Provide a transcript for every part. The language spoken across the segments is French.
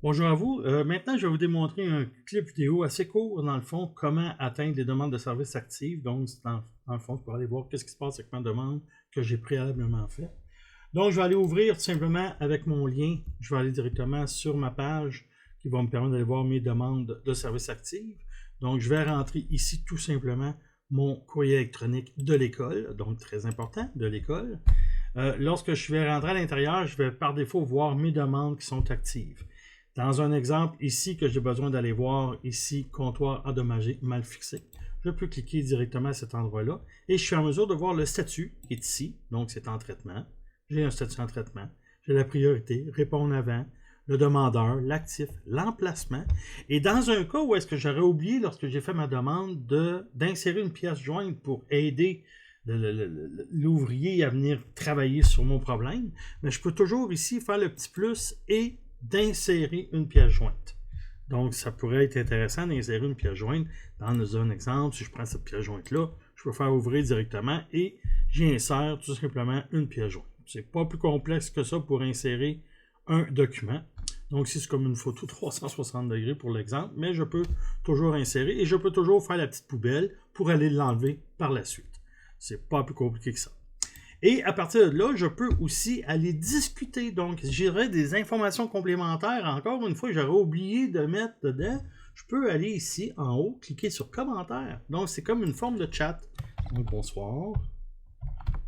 Bonjour à vous. Maintenant, je vais vous démontrer un clip vidéo assez court, dans le fond, comment atteindre les demandes de services actives. Donc, dans le fond, pour aller voir qu'est-ce qui se passe avec ma demande que j'ai préalablement faite. Donc, je vais aller ouvrir tout simplement avec mon lien. Je vais aller directement sur ma page qui va me permettre d'aller voir mes demandes de services actives. Donc, je vais rentrer ici tout simplement mon courrier électronique de l'école, donc très important, de l'école. Lorsque je vais rentrer à l'intérieur, je vais par défaut voir mes demandes qui sont actives. Dans un exemple ici que j'ai besoin d'aller voir, ici, comptoir endommagé mal fixé, je peux cliquer directement à cet endroit-là et je suis en mesure de voir le statut qui est ici, donc c'est en traitement. J'ai un statut en traitement, j'ai la priorité, répondre avant, le demandeur, l'actif, l'emplacement. Et dans un cas où est-ce que j'aurais oublié, lorsque j'ai fait ma demande, d'insérer une pièce jointe pour aider l'ouvrier à venir travailler sur mon problème, mais je peux toujours ici faire le petit plus et d'insérer une pièce jointe. Donc, ça pourrait être intéressant d'insérer une pièce jointe. Dans un exemple, si je prends cette pièce jointe-là, je peux faire ouvrir directement et j'insère tout simplement une pièce jointe. C'est pas plus complexe que ça pour insérer un document. Donc, ici, c'est comme une photo 360 degrés pour l'exemple, mais je peux toujours insérer et je peux toujours faire la petite poubelle pour aller l'enlever par la suite. C'est pas plus compliqué que ça. Et à partir de là, je peux aussi aller discuter. Donc, j'aurai des informations complémentaires. Encore une fois, j'aurais oublié de mettre dedans. Je peux aller ici en haut, cliquer sur commentaires. Donc, c'est comme une forme de chat. Donc, bonsoir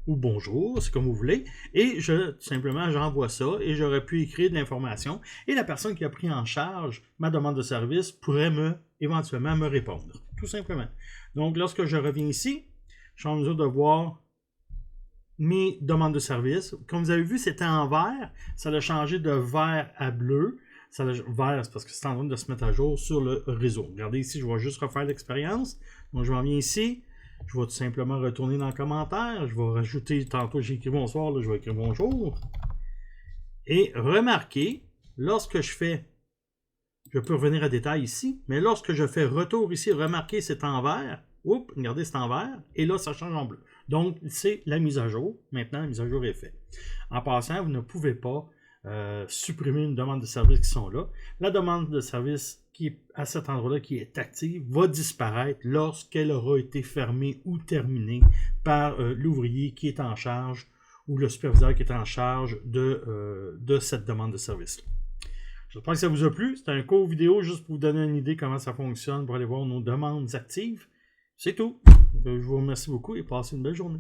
ou bonjour, c'est comme vous voulez. Et tout simplement, j'envoie ça et j'aurais pu écrire de l'information. Et la personne qui a pris en charge ma demande de service pourrait éventuellement me répondre. Tout simplement. Donc, lorsque je reviens ici, je suis en mesure de voir mes demandes de service. Comme vous avez vu, c'était en vert. Ça a changé de vert à bleu. Vert, c'est parce que c'est en train de se mettre à jour sur le réseau. Regardez ici, je vais juste refaire l'expérience. Donc, je m'en viens ici. Je vais tout simplement retourner dans le commentaire. Je vais rajouter, tantôt j'ai écrit bonsoir, là, je vais écrire bonjour. Et remarquez, lorsque je peux revenir à détail ici, mais lorsque je fais retour ici, remarquez, c'est en vert. Oups, regardez, c'est en vert. Et là, ça change en bleu. Donc, c'est la mise à jour. Maintenant, la mise à jour est faite. En passant, vous ne pouvez pas supprimer une demande de service qui sont là. La demande de service qui est à cet endroit-là, qui est active, va disparaître lorsqu'elle aura été fermée ou terminée par l'ouvrier qui est en charge ou le superviseur qui est en charge de cette demande de service-là. J'espère que ça vous a plu. C'était un court vidéo juste pour vous donner une idée comment ça fonctionne pour aller voir nos demandes actives. C'est tout. Je vous remercie beaucoup et passez une belle journée.